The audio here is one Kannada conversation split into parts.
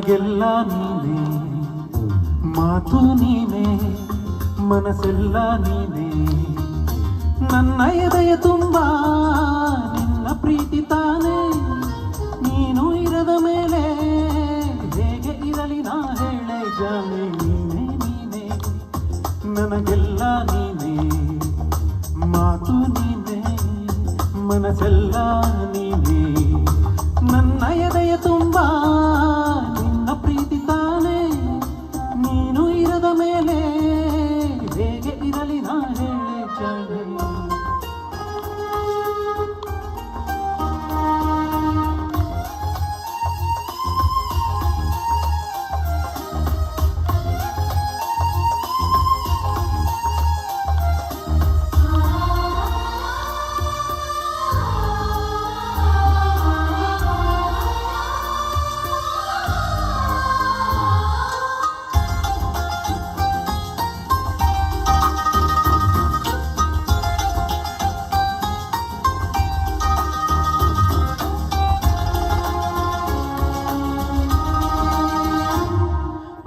ನನಗೆಲ್ಲ ನೀನೇ, ಮಾತು ನೀನೇ, ಮನಸ್ಸೆಲ್ಲ ನೀನೇ. ನನ್ನ ಎದೆಯ ತುಂಬ ನಿನ್ನ ಪ್ರೀತಿ ತಾನೇ. ನೀನು ಇರದ ಮೇಲೆ ಹೇಗೆ ಇರಲಿ ನಾ ಹೇಳೆ ಜಾನೆ. ನೀನೇ ನೀನೇ ನನಗೆಲ್ಲ ನೀನೇ, ಮಾತು ನೀನೇ, ಮನಸ್ಸೆಲ್ಲ ನೀನೇ. ನನ್ನ ಎದೆಯ ತುಂಬ ನಿನ್ನ ಪ್ರೀತಿ ತಾನೇ. ನೀನು ಇರದ ಮೇಲೆ ಹೇಗೆ ಇರಲಿ ನಾ ಹೇಳೆ ಜಾನೆ.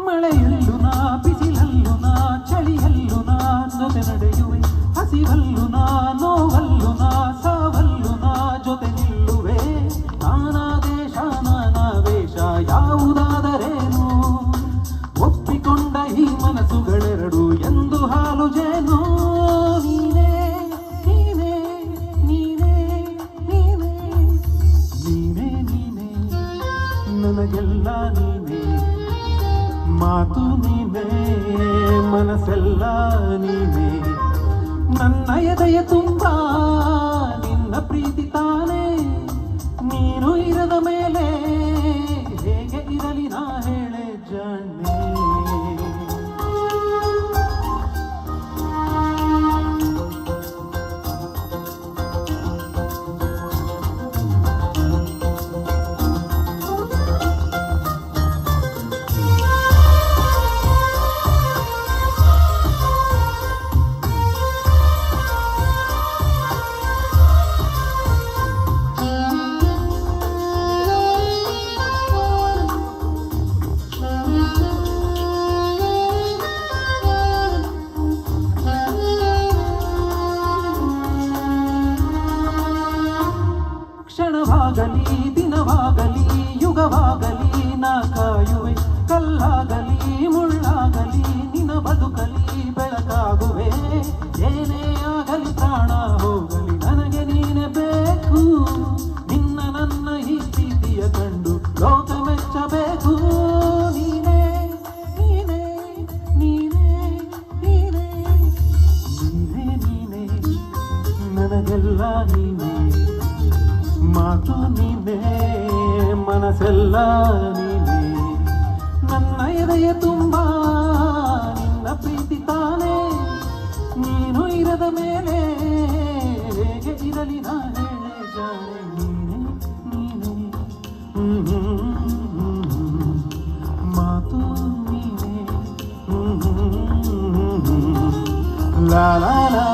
ಮಳೆಯಲ್ಲೂ ನಾ, ಬಿಸಿಲಲ್ಲೂ ನಾ, ಚಳಿಯಲ್ಲೂ ನಾ ಜೊತೆ ನಡೆಯುವೆ. ಹಸಿವಲ್ಲೂ ನಾ, ನೋವಲ್ಲೂ ನಾ, ಸಾವಲ್ಲೂ ನಾ ಜೊತೆ ನಿಲ್ಲುವೆ. ನಾನಾ ದೇಶ ನಾನಾ ವೇಷ ಯಾವುದಾದರೇನು, ಒಪ್ಪಿಕೊಂಡ ಈ ಮನಸ್ಸುಗಳೆರಡು ಎಂದು ಹಾಲು ಜೇನು. ನೀನೇ ನೀನೇ ನೀನೇ ನೀನೇ ನೀನೇ ನೀನೇ ನನಗೆಲ್ಲ ನೀನೇ, ಮಾತು ನೀನೇ, ಮನಸ್ಸೆಲ್ಲ ನೀನೇ. ನನ್ನ ಎದೆಯ ತುಂಬ ನಿನ್ನ ಪ್ರೀತಿ ತಾನೇ. ನೀನು ಇರದ ಮೇಲೆ ಹೇಗೆ ಇರಲಿ ನಾ ಹೇಳೆ ಜಾಣೆ. ಕ್ಷಣವಾಗಲಿ ದಿನವಾಗಲಿ ಯುಗವಾಗಲಿ ನಾ ಕಾಯುವೆ. ಕಲ್ಲಾಗಲಿ ಮುಳ್ಳಾಗಲಿ ನಿನ್ನ ಬದುಕಲಿ ಬೆಳಕಾಗುವೆ. ಏನೇ ಆಗಲಿ ಪ್ರಾಣ ಹೋಗಲಿ ನನಗೆ ನೀನೆ ಬೇಕು. ನಿನ್ನ ನನ್ನ ಈ ಪ್ರೀತಿಯ ಕಂಡು ಲೋಕ ಮೆಚ್ಚಬೇಕು. ನೀನೇ ನೀನೇ ನೀನೇ ನೀನೇ ನೀನೇ ನೀನೇ ನನಗೆಲ್ಲ ನೀನೇ, ಮಾತು ನೀನೇ, ಮನಸ್ಸೆಲ್ಲ ನೀನೇ. ನನ್ನ ಎದೆಯ ತುಂಬ ನಿನ್ನ ಪ್ರೀತಿ ತಾನೇ. ನೀನು ಇರದ ಮೇಲೆ ಹೇಗೆ ಇರಲಿ ನಾ ಹೇಳೆ ಜಾನೆ. ನೀನೇ ನೀನೇ ಮಾತು ನೀನೇ. ಲಾ ಲಾ ಲಾ